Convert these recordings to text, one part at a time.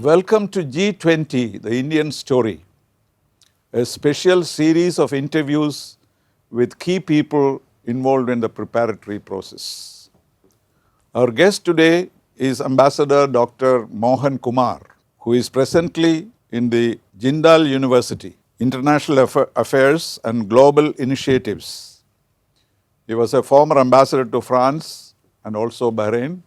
Welcome to G20 The Indian Story, a special series of interviews with key people involved in the preparatory process. Our guest today is Ambassador Dr Mohan Kumar, who is presently in the Jindal University, International Affairs and Global Initiatives. He was a former ambassador to France and also Bahrain,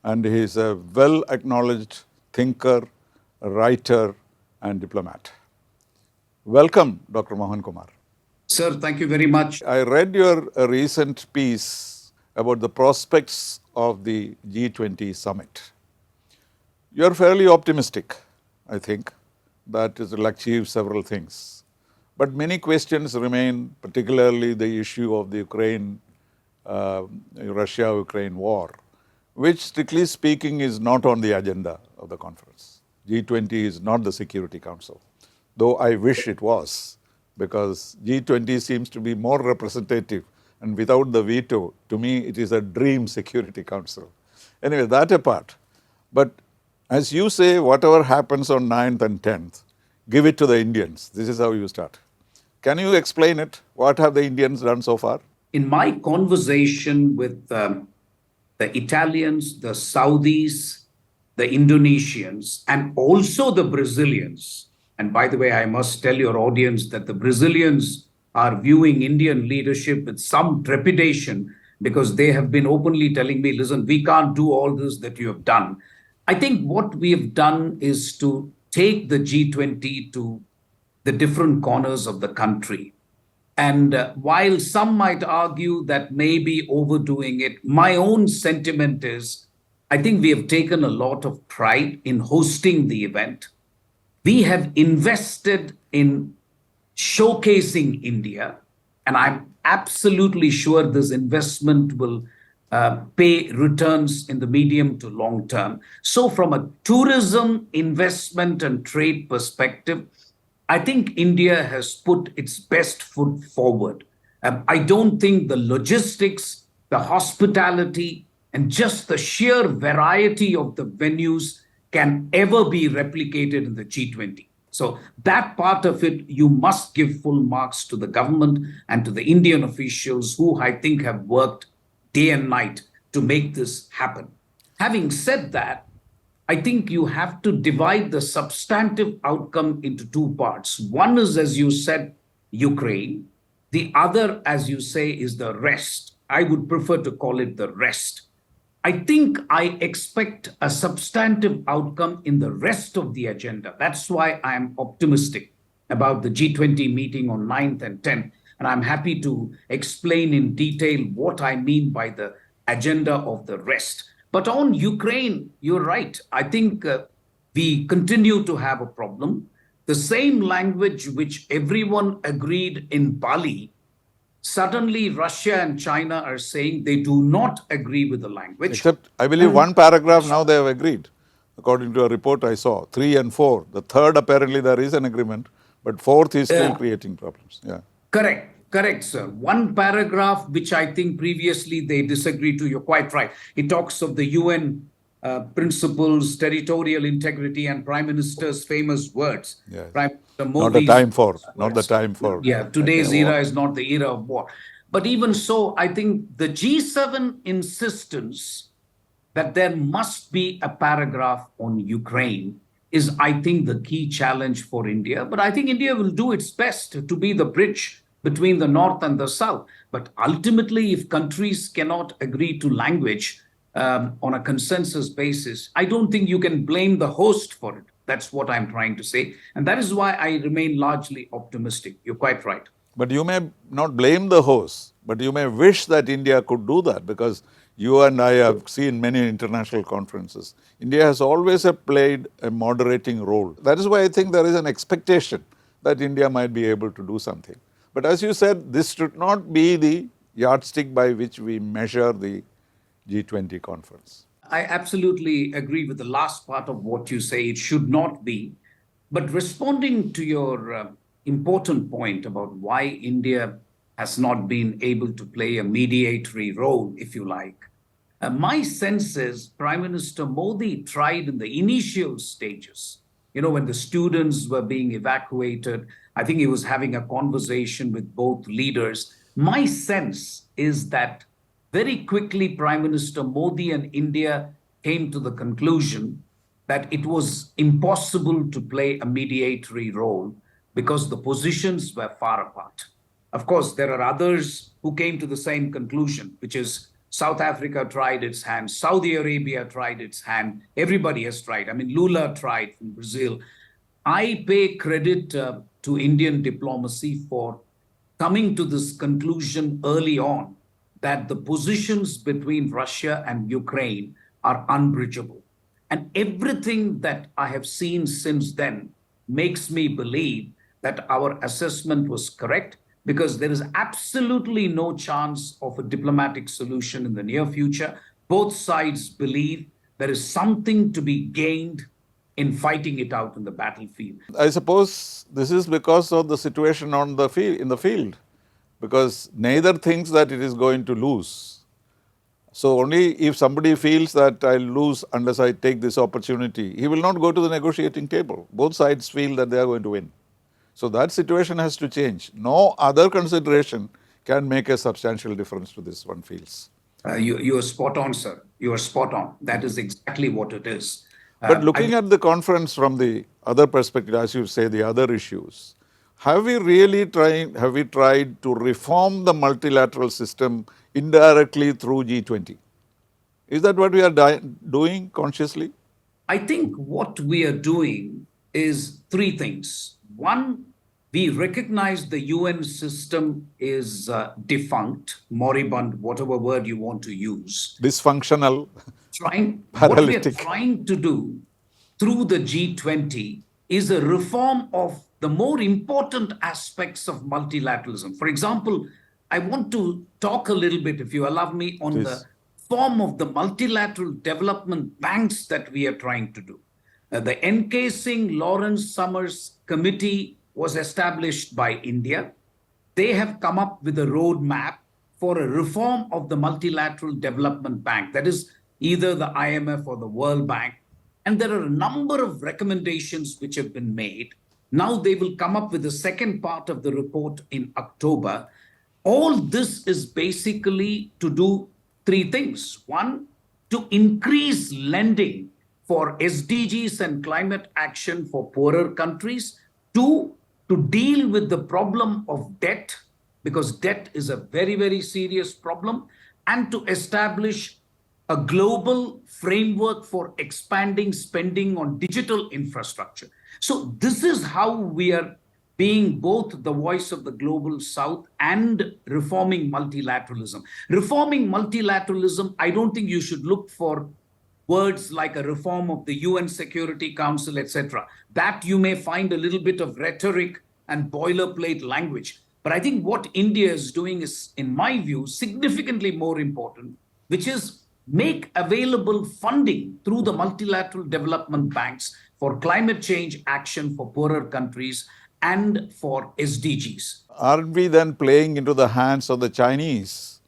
and he is a well-acknowledged thinker, writer, and diplomat. Welcome, Dr. Mohan Kumar. Sir, thank you very much. I read your recent piece about the prospects of the G20 Summit. You're fairly optimistic, I think, that it will achieve several things. But many questions remain, particularly the issue of the Russia-Ukraine war, which, strictly speaking, is not on the agenda of the conference. G20 is not the Security Council, though I wish it was, because G20 seems to be more representative, and without the veto, to me, it is a dream Security Council. Anyway, that apart. But as you say, whatever happens on 9th and 10th, give it to the Indians. This is how you start. Can you explain it? What have the Indians done so far? In my conversation with the Italians, the Saudis, the Indonesians, and also the Brazilians, and by the way, I must tell your audience that the Brazilians are viewing Indian leadership with some trepidation because they have been openly telling me, listen, we can't do all this that you have done. I think what we have done is to take the G20 to the different corners of the country. And while some might argue that maybe overdoing it, my own sentiment is, I think we have taken a lot of pride in hosting the event. We have invested in showcasing India, and I'm absolutely sure this investment will pay returns in the medium to long term. So from a tourism, investment, and trade perspective, I think India has put its best foot forward. I don't think the logistics, the hospitality, and just the sheer variety of the venues can ever be replicated in the G20. So that part of it, you must give full marks to the government and to the Indian officials who I think have worked day and night to make this happen. Having said that, I think you have to divide the substantive outcome into two parts. One is, as you said, Ukraine. The other, as you say, is the rest. I would prefer to call it the rest. I think I expect a substantive outcome in the rest of the agenda. That's why I'm optimistic about the G20 meeting on 9th and 10th. And I'm happy to explain in detail what I mean by the agenda of the rest. But on Ukraine, you're right. I think we continue to have a problem. The same language which everyone agreed in Bali, suddenly Russia and China are saying they do not agree with the language. Except, I believe one paragraph now they have agreed, according to a report I saw, 3 and 4. The third, apparently there is an agreement, but fourth is still creating problems. Yeah. Correct, sir. One paragraph, which I think previously they disagreed to, you're quite right. It talks of the UN principles, territorial integrity, and Prime Minister's famous words. Yes. Not the time for. Yeah, today's era is not the era of war. But even so, I think the G7 insistence that there must be a paragraph on Ukraine is, I think, the key challenge for India. But I think India will do its best to be the bridge between the North and the South. But ultimately, if countries cannot agree to language on a consensus basis, I don't think you can blame the host for it. That's what I'm trying to say. And that is why I remain largely optimistic. You're quite right. But you may not blame the host, but you may wish that India could do that, because you and I have seen many international conferences. India has always played a moderating role. That is why I think there is an expectation that India might be able to do something. But as you said, this should not be the yardstick by which we measure the G20 conference. I absolutely agree with the last part of what you say. It should not be. But responding to your important point about why India has not been able to play a mediatory role, if you like, My sense is Prime Minister Modi tried in the initial stages, when the students were being evacuated. I think he was having a conversation with both leaders. My sense is that very quickly, Prime Minister Modi and India came to the conclusion that it was impossible to play a mediatory role because the positions were far apart. Of course, there are others who came to the same conclusion, which is South Africa tried its hand, Saudi Arabia tried its hand, everybody has tried. I mean, Lula tried from Brazil. I pay credit to Indian diplomacy for coming to this conclusion early on that the positions between Russia and Ukraine are unbridgeable. And everything that I have seen since then makes me believe that our assessment was correct, because there is absolutely no chance of a diplomatic solution in the near future. Both sides believe there is something to be gained in fighting it out in the battlefield. I suppose this is because of the situation on the field, in the field, because neither thinks that it is going to lose. So only if somebody feels that I'll lose unless I take this opportunity, he will not go to the negotiating table. Both sides feel that they are going to win. So that situation has to change. No other consideration can make a substantial difference to this, one feels. You are spot on, sir. You are spot on. That is exactly what it is. But looking at the conference from the other perspective, as you say, the other issues, have we tried to reform the multilateral system indirectly through G20? Is that what we are doing consciously? I think what we are doing is three things. One, we recognize the UN system is defunct, moribund, whatever word you want to use. Dysfunctional, What we are paralytic. trying to do through the G20 is a reform of the more important aspects of multilateralism. For example, I want to talk a little bit, if you allow me, on the form of the multilateral development banks that we are trying to do. The Encasing Lawrence Summers Committee was established by India. They have come up with a roadmap for a reform of the multilateral development bank, that is either the IMF or the World Bank. And there are a number of recommendations which have been made. Now they will come up with the second part of the report in October. All this is basically to do three things. One, to increase lending for SDGs and climate action for poorer countries. Two, to deal with the problem of debt, because debt is a very, very serious problem, and to establish a global framework for expanding spending on digital infrastructure. So this is how we are being both the voice of the global south and reforming multilateralism. Reforming multilateralism, I don't think you should look for words like a reform of the UN Security Council, etc. That you may find a little bit of rhetoric and boilerplate language. But I think what India is doing is, in my view, significantly more important, which is make available funding through the multilateral development banks for climate change action for poorer countries and for SDGs. Aren't we then playing into the hands of the Chinese,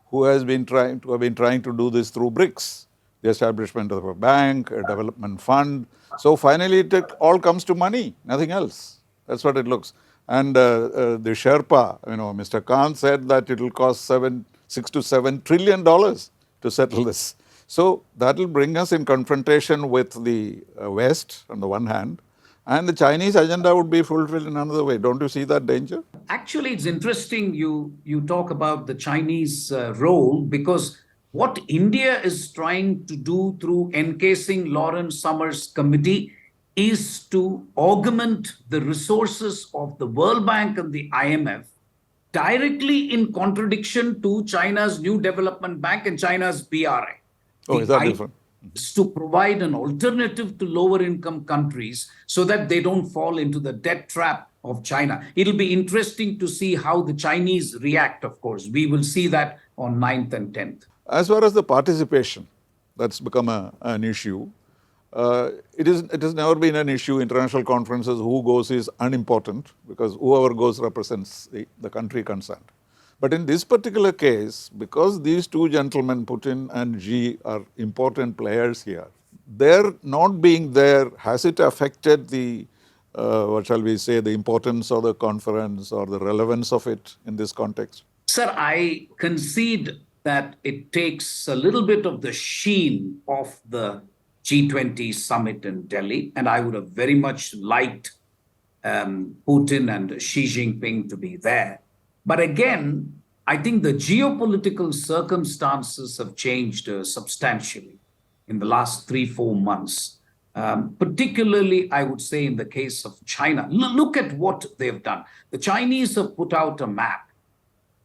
who have been trying to do this through BRICS, the establishment of a bank, a development fund? So finally, it all comes to money, nothing else. That's what it looks. And the Sherpa, Mr. Khan said that it will cost $6 to $7 trillion to settle this. So that will bring us in confrontation with the West on the one hand, and the Chinese agenda would be fulfilled in another way. Don't you see that danger? Actually, it's interesting you talk about the Chinese role, because what India is trying to do through Encasing Lawrence Summers Committee is to augment the resources of the World Bank and the IMF directly in contradiction to China's New Development Bank and China's BRI. Oh, is that different? Is to provide an alternative to lower income countries so that they don't fall into the debt trap of China. It'll be interesting to see how the Chinese react, of course. We will see that on 9th and 10th. As far as the participation, that's become an issue. It has never been an issue. International conferences, who goes is unimportant, because whoever goes represents the country concerned. But in this particular case, because these two gentlemen, Putin and Xi, are important players here, their not being there, has it affected the, what shall we say, the importance of the conference or the relevance of it in this context? Sir, I concede that it takes a little bit of the sheen of the G20 summit in Delhi, and I would have very much liked Putin and Xi Jinping to be there. But again, I think the geopolitical circumstances have changed substantially in the last 3-4 months. Particularly, I would say in the case of China. Look at what they've done. The Chinese have put out a map.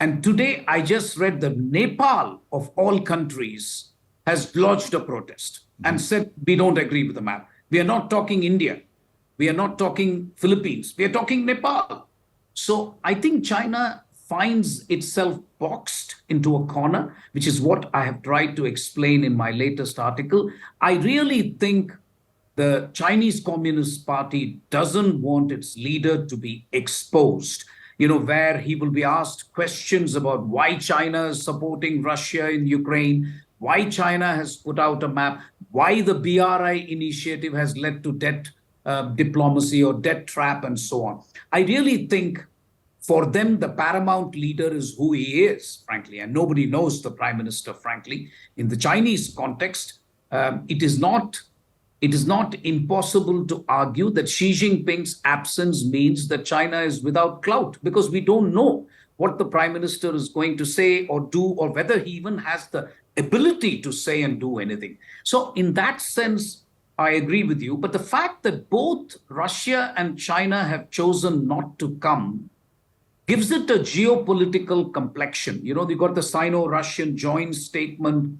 And today, I just read that Nepal, of all countries, has lodged a protest and said, we don't agree with the map. We are not talking India. We are not talking Philippines. We are talking Nepal. So I think China finds itself boxed into a corner, which is what I have tried to explain in my latest article. I really think the Chinese Communist Party doesn't want its leader to be exposed, where he will be asked questions about why China is supporting Russia in Ukraine, why China has put out a map, why the BRI initiative has led to debt diplomacy or debt trap and so on. I really think for them, the paramount leader is who he is, frankly, and nobody knows the prime minister, frankly. In the Chinese context, it is not impossible to argue that Xi Jinping's absence means that China is without clout, because we don't know what the prime minister is going to say or do, or whether he even has the ability to say and do anything. So in that sense, I agree with you. But the fact that both Russia and China have chosen not to come gives it a geopolitical complexion. They got the Sino-Russian joint statement.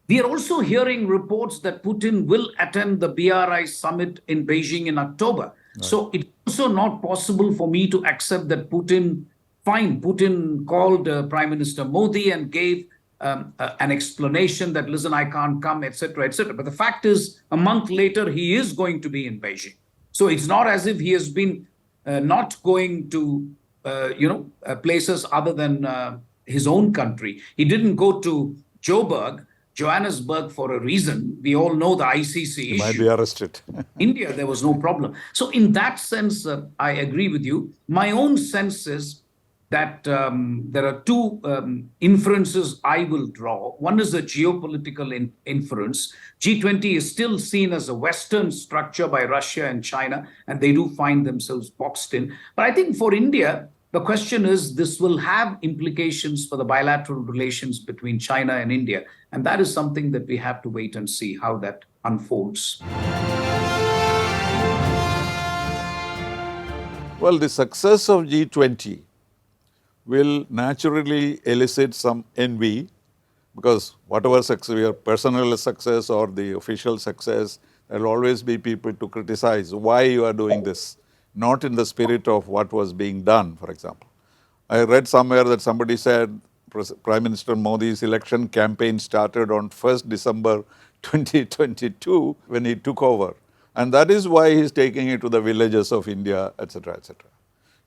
We are also hearing reports that Putin will attend the BRI summit in Beijing in October. Right. So it's also not possible for me to accept that Putin called Prime Minister Modi and gave an explanation that, listen, I can't come, etc., etc. But the fact is, a month later, he is going to be in Beijing. So it's not as if he has been not going to, places other than his own country. He didn't go to Johannesburg for a reason. We all know the ICC issue. He might be arrested. India, there was no problem. So in that sense, I agree with you. My own sense is that there are two inferences I will draw. One is a geopolitical inference. G20 is still seen as a Western structure by Russia and China, and they do find themselves boxed in. But I think for India, the question is, this will have implications for the bilateral relations between China and India. And that is something that we have to wait and see how that unfolds. Well, the success of G20 will naturally elicit some envy, because whatever success, your personal success or the official success, there will always be people to criticize why you are doing this, not in the spirit of what was being done, for example. I read somewhere that somebody said Prime Minister Modi's election campaign started on 1st December 2022 when he took over. And that is why he's taking it to the villages of India, etc., etc.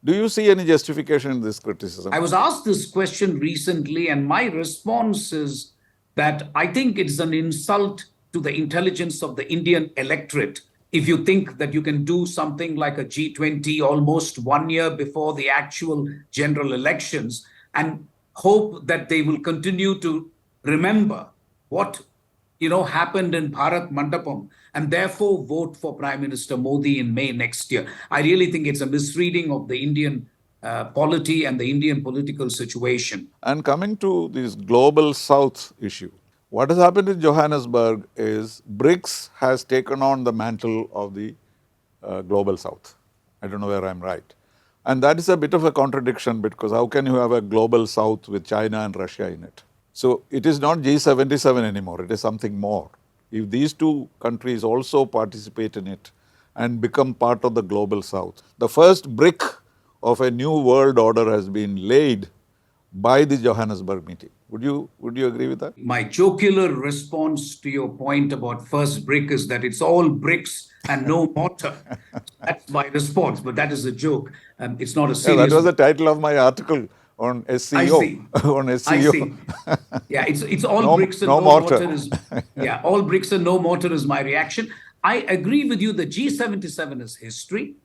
Do you see any justification in this criticism? I was asked this question recently, and my response is that I think it's an insult to the intelligence of the Indian electorate if you think that you can do something like a G20 almost 1 year before the actual general elections and hope that they will continue to remember what happened in Bharat Mandapam and therefore vote for Prime Minister Modi in May next year. I really think it's a misreading of the Indian polity and the Indian political situation. And coming to this global South issue, what has happened in Johannesburg is BRICS has taken on the mantle of the global South. I don't know where I'm right. And that is a bit of a contradiction, because how can you have a global South with China and Russia in it? So it is not G77 anymore, it is something more. If these two countries also participate in it and become part of the global South, the first brick of a new world order has been laid by the Johannesburg meeting. Would you agree with that? My jocular response to your point about first brick is that it's all bricks and no mortar. That's my response, but that is a joke. It's not a serious... that was the title of my article. on I SCO, see. on I SCO. see. Yeah, it's all No, bricks and no no mortar. mortar is yeah, all bricks and no mortar is my reaction. I agree with you. The G77 is history.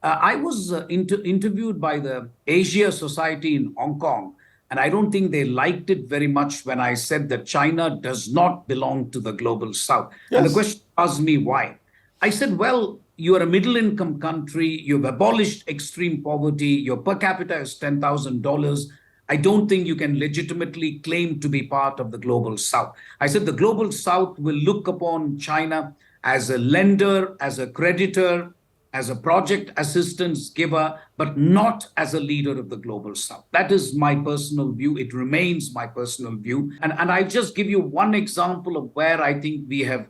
I was interviewed by the Asia Society in Hong Kong, and I don't think they liked it very much when I said that China does not belong to the global south. And the Yes. question asked me why. I said, well, you are a middle income country, you've abolished extreme poverty, your per capita is $10,000. I don't think you can legitimately claim to be part of the global south. I said the global south will look upon China as a lender, as a creditor, as a project assistance giver, but not as a leader of the global south. That is my personal view. It remains my personal view. And I just give you one example of where I think we have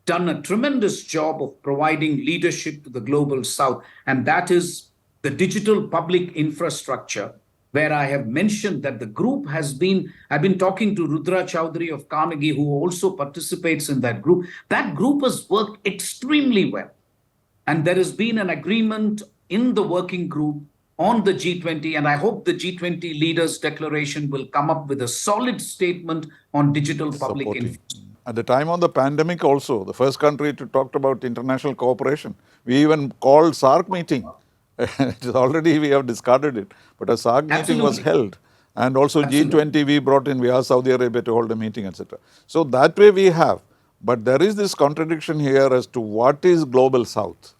done a tremendous job of providing leadership to the global south, and that is the digital public infrastructure, where I have mentioned that the group has been, I've been talking to Rudra Chowdhury of Carnegie, who also participates in that group. That group has worked extremely well. And there has been an agreement in the working group on the G20, and I hope the G20 leaders' declaration will come up with a solid statement on digital public Supporting. infrastructure. At the time of the pandemic also, the first country to talk about international cooperation. We even called SARC meeting. We have discarded it, but a SARC meeting was Absolutely. held. And also Absolutely. G20 we brought in, we asked Saudi Arabia to hold a meeting, etc. So that way we have. But there is this contradiction here as to what is global south.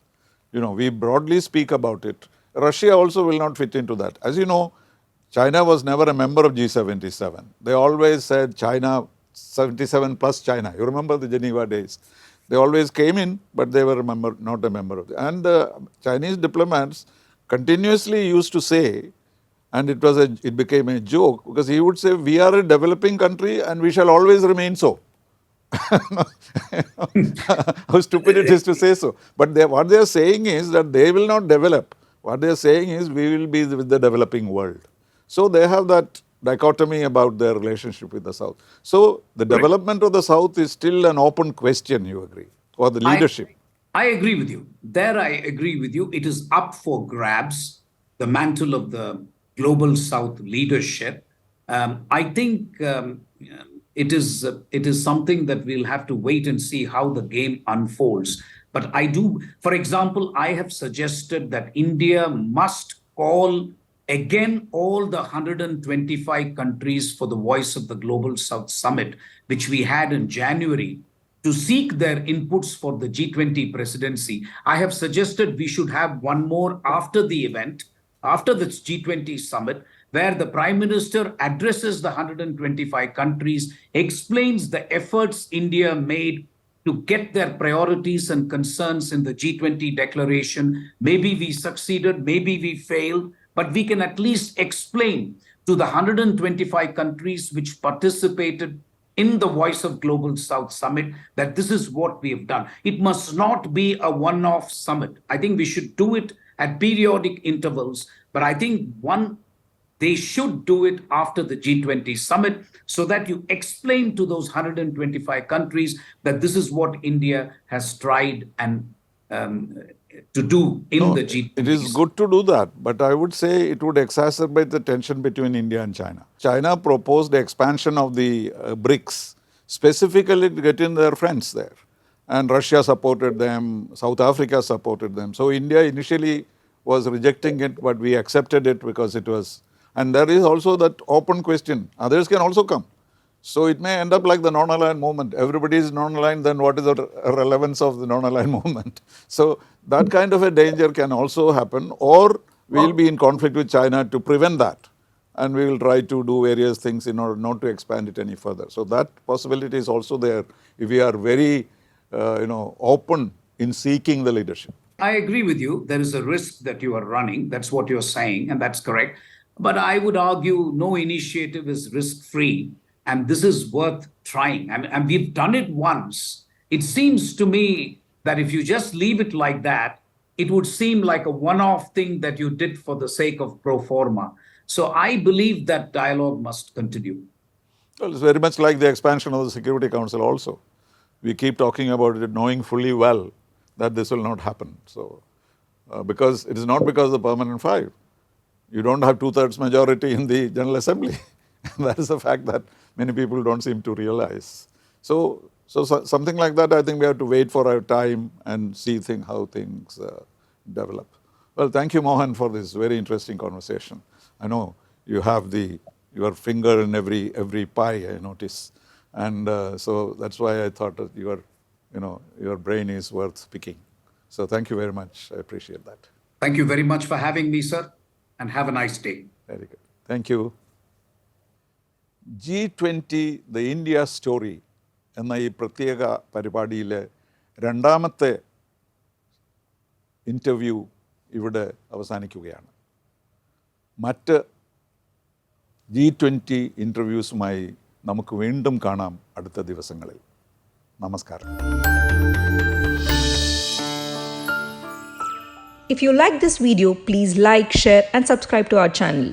You know, we broadly speak about it. Russia also will not fit into that. As you know, China was never a member of G77. They always said China, 77 plus China. You remember the Geneva days. They always came in, but they were not a member of it. And the Chinese diplomats continuously used to say, and it became a joke, because he would say, we are a developing country and we shall always remain so. How stupid it is to say so. But what they are saying is that they will not develop. What they are saying is we will be with the developing world. So they have that dichotomy about their relationship with the South. So the development of the South is still an open question, you agree, or the I, leadership. I agree with you. There, I agree with you. It is up for grabs, the mantle of the global South leadership. I think it is something that we'll have to wait and see how the game unfolds. But I do, for example, I have suggested that India must call again all the 125 countries for the Voice of the Global South Summit, which we had in January, to seek their inputs for the G20 presidency. I have suggested we should have one more after the event, after the G20 summit, where the Prime Minister addresses the 125 countries, explains the efforts India made to get their priorities and concerns in the G20 declaration. Maybe we succeeded, maybe we failed, but we can at least explain to the 125 countries which participated in the Voice of Global South Summit that this is what we have done. It must not be a one-off summit. I think we should do it at periodic intervals, but I think they should do it after the G20 summit so that you explain to those 125 countries that this is what India has tried and to do in the G20. It is good to do that, but I would say it would exacerbate the tension between India and China. China proposed the expansion of the BRICS, specifically to get in their friends there. And Russia supported them, South Africa supported them. So India initially was rejecting it, but we accepted it because it was. And there is also that open question, others can also come. So it may end up like the non-aligned movement. Everybody is non-aligned, then what is the relevance of the non-aligned movement? So that kind of a danger can also happen, or we will be in conflict with China to prevent that. And we will try to do various things in order not to expand it any further. So that possibility is also there if we are very open in seeking the leadership. I agree with you. There is a risk that you are running. That's what you're saying, and that's correct. But I would argue no initiative is risk-free, and this is worth trying. And we've done it once. It seems to me that if you just leave it like that, it would seem like a one-off thing that you did for the sake of pro forma. So I believe that dialogue must continue. Well, it's very much like the expansion of the Security Council also. We keep talking about it knowing fully well that this will not happen. So, because it is not because of the permanent five. you don't have two-thirds majority in the General Assembly. That is a fact that many people don't seem to realize. So something like that, I think we have to wait for our time and see how things develop. Well, thank you, Mohan, for this very interesting conversation. I know you have your finger in every pie, I notice. And so that's why I thought that your brain is worth picking. So thank you very much. I appreciate that. Thank you very much for having me, sir, and have a nice day. Very good. Thank you. G20 The India Story എന്ന ഈ പ്രത്യേക പരിപാടിയിലെ രണ്ടാമത്തെ interview ഇവിടെ അവസാനിക്കുകയാണ്. മറ്റ് G20 ഇൻ്റർവ്യൂസുമായി നമുക്ക് വീണ്ടും കാണാം അടുത്ത ദിവസങ്ങളിൽ. നമസ്കാരം. If you like this video, please like, share and subscribe to our channel.